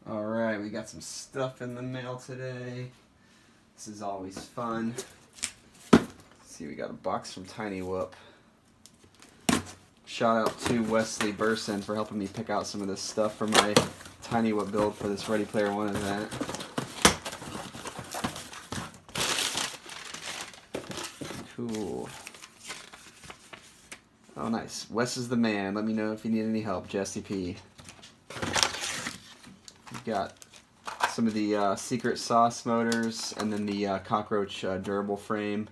Alright, we got some stuff in the mail today. This is always fun. Let's see, we got a box from Tiny Whoop. Shout out to Wesley Burson for helping me pick out some of this stuff for my Tiny Whoop build for this Ready Player One event. Cool. Oh, nice. Wes is the man. Let me know if you need any help, Jesse P. We've got some of the secret sauce motors, and then the cockroach durable frame,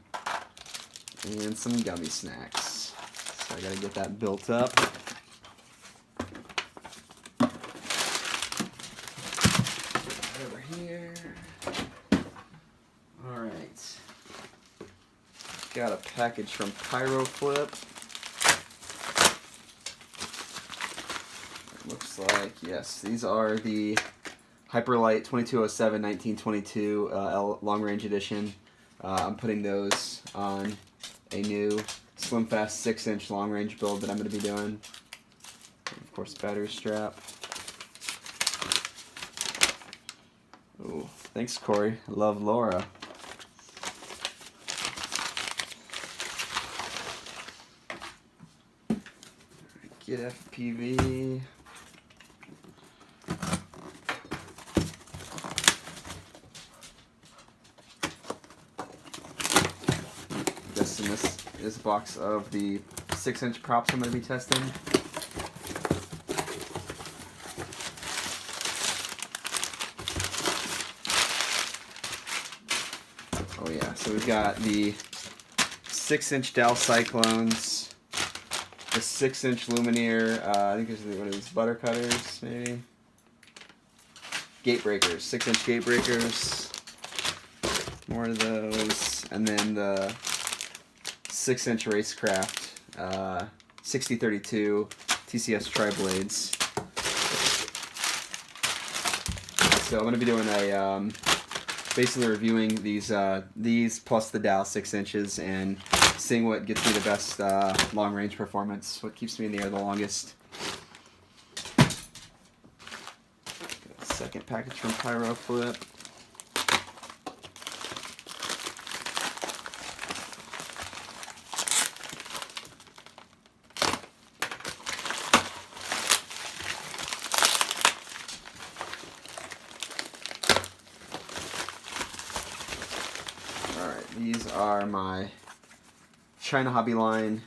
and some gummy snacks. So I gotta get that built up. Over here. Alright. Got a package from Pyroflip. Looks like, yes, these are the Hyperlite 2207 1922 Long Range Edition. I'm putting those on a new SlimFast 6-inch long range build that I'm going to be doing. Of course, battery strap. Ooh, thanks, Corey. I love Laura. Get FPV. This in this box of the 6-inch props I'm going to be testing. Oh yeah, so we've got the 6-inch Dow Cyclones, the 6-inch Lumineer, I think there's one of these butter cutters, maybe. Gate breakers, 6-inch gate breakers, more of those, and then the 6-inch Racecraft 6032 TCS tri-blades. So I'm going to be doing a basically reviewing these plus the Dow 6 inches and seeing what gets me the best long range performance, what keeps me in the air the longest. Second package from Pyroflip. Alright, these are my China Hobby Line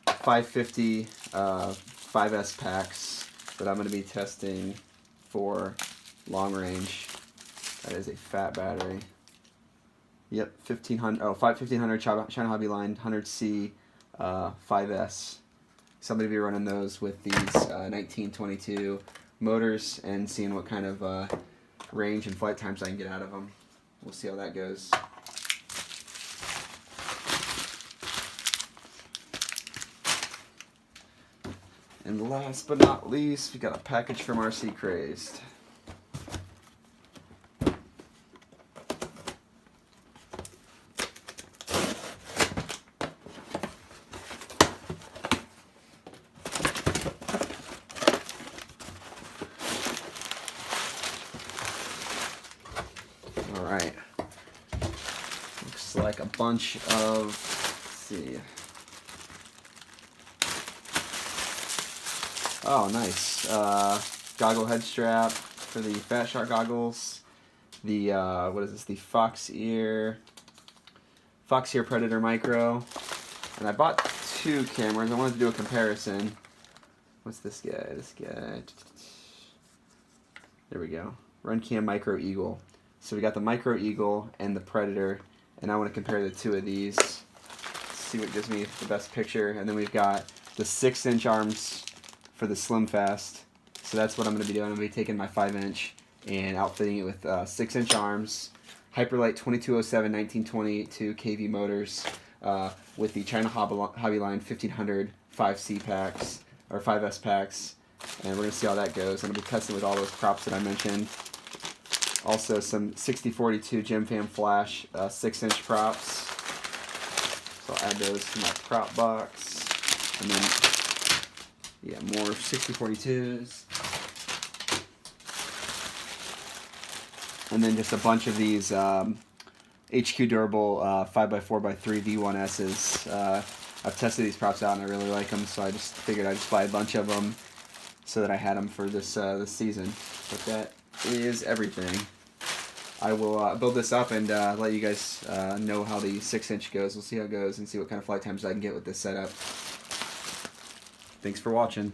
550 5S packs that I'm going to be testing for long range. That is a fat battery. Yep, 1500 China Hobby Line 100C 5S. So I'm going to be running those with these 1922 motors and seeing what kind of range and flight times I can get out of them. We'll see how that goes. And last but not least, we got a package from RC Crazed. Alright. Looks like a bunch of, let's see. Oh, nice. Goggle head strap for the Fat Shark goggles. The, what is this? The Fox Ear Predator Micro. And I bought two cameras. I wanted to do a comparison. What's this guy? This guy. There we go. Runcam Micro Eagle. So we got the Micro Eagle and the Predator. And I want to compare the two of these. See what gives me the best picture. And then we've got the 6-inch arms for the SlimFast. So that's what I'm going to be doing. I'm going to be taking my 5-inch and outfitting it with 6-inch arms, Hyperlite 2207 1922 kV motors with the China Hobby Line 1500 5C packs, or 5S packs, and we're going to see how that goes. I'm going to be testing with all those props that I mentioned. Also some 6042 GemFam Flash 6-inch props. So I'll add those to my prop box. And then, yeah, more 6042s. and then just a bunch of these HQ Durable 5x4x3 V1Ss. I've tested these props out and I really like them, so I just figured I'd just buy a bunch of them so that I had them for this season. But that is everything. I will build this up and let you guys know how the 6-inch goes. We'll see how it goes and see what kind of flight times I can get with this setup. Thanks for watching.